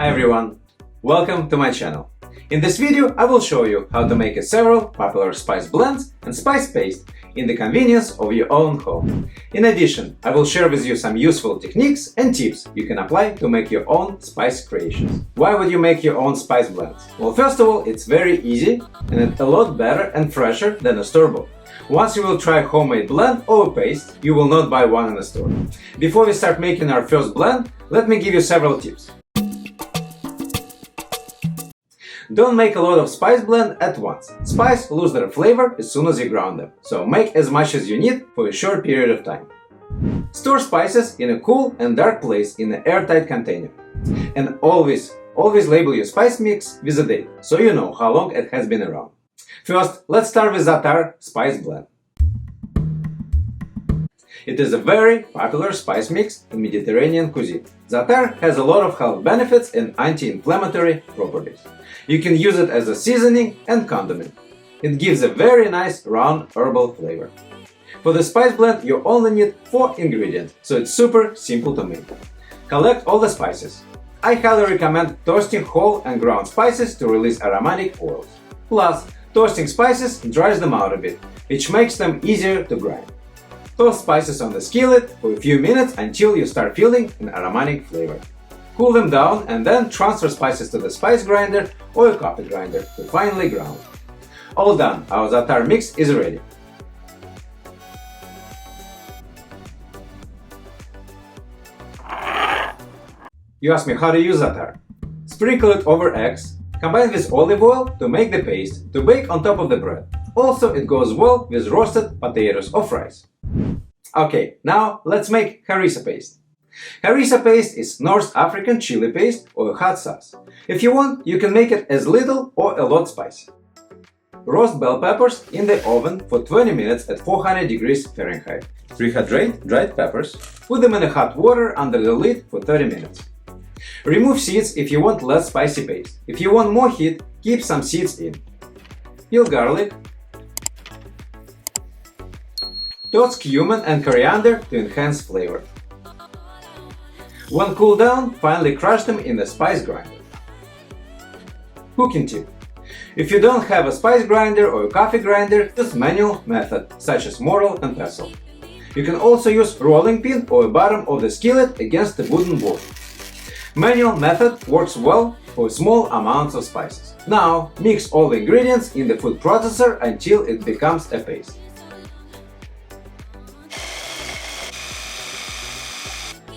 Hi everyone, welcome to my channel. In this video I will show you how to make several popular spice blends and spice paste in the convenience of your own home. In addition, I will share with you some useful techniques and tips you can apply to make your own spice creations. Why would you make your own spice blends? Well, first of all, it's very easy and it's a lot better and fresher than a store-bought. Once you will try a homemade blend or a paste, you will not buy one in a store. Before we start making our first blend, let me give you several tips. Don't make a lot of spice blend at once. Spices lose their flavor as soon as you ground them, so make as much as you need for a short period of time. Store spices in a cool and dark place in an airtight container. And always label your spice mix with a date, so you know how long it has been around. First, let's start with Zatar spice blend. It is a very popular spice mix in Mediterranean cuisine. Zatar has a lot of health benefits and anti-inflammatory properties. You can use it as a seasoning and condiment. It gives a very nice round herbal flavor. For the spice blend you only need 4 ingredients, so it's super simple to make. Collect all the spices. I highly recommend toasting whole and ground spices to release aromatic oils. Plus, toasting spices dries them out a bit, which makes them easier to grind. Toast spices on the skillet for a few minutes until you start feeling an aromatic flavor. Cool them down and then transfer spices to the spice grinder or a coffee grinder to finely ground. All done, our Zatar mix is ready. You ask me how to use Zatar. Sprinkle it over eggs, combine with olive oil to make the paste to bake on top of the bread. Also, it goes well with roasted potatoes or fries. Okay, now let's make harissa paste. Harissa paste is North African chili paste or hot sauce. If you want, you can make it as little or a lot spicy. Roast bell peppers in the oven for 20 minutes at 400 degrees Fahrenheit. Rehydrate dried peppers. Put them in the hot water under the lid for 30 minutes. Remove seeds if you want less spicy paste. If you want more heat, keep some seeds in. Peel garlic. Toast cumin and coriander to enhance flavor. When cooled down, finally crush them in the spice grinder. Cooking tip. If you don't have a spice grinder or a coffee grinder, use manual method such as mortar and pestle. You can also use rolling pin or the bottom of the skillet against the wooden board. Manual method works well for small amounts of spices. Now mix all the ingredients in the food processor until it becomes a paste.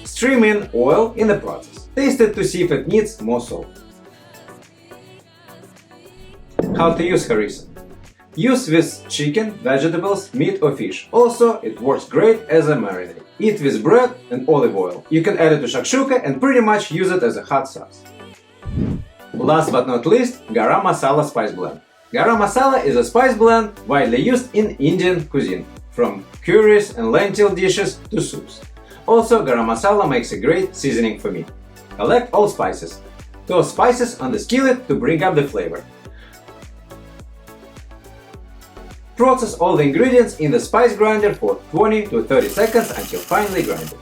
Stream in oil in the process. Taste it to see if it needs more salt. How to use harissa. Use with chicken, vegetables, meat or fish. Also, it works great as a marinade. Eat with bread and olive oil. You can add it to shakshuka and pretty much use it as a hot sauce. Last but not least, Garam Masala spice blend. Garam Masala is a spice blend widely used in Indian cuisine, from curries and lentil dishes to soups. Also, garam masala makes a great seasoning for meat. Collect all spices. Toast spices on the skillet to bring up the flavor. Process all the ingredients in the spice grinder for 20 to 30 seconds until finely grinded.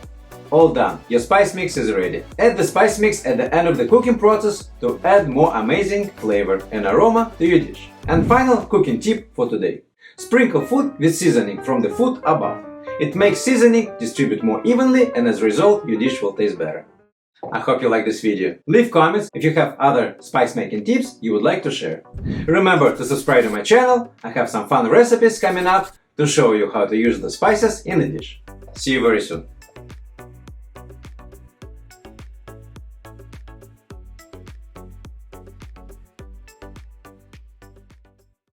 All done, your spice mix is ready. Add the spice mix at the end of the cooking process to add more amazing flavor and aroma to your dish. And final cooking tip for today. Sprinkle food with seasoning from the food above. It makes seasoning distribute more evenly and as a result your dish will taste better. I hope you like this video. Leave comments if you have other spice making tips you would like to share. Remember to subscribe to my channel. I have some fun recipes coming up to show you how to use the spices in the dish. See you very soon.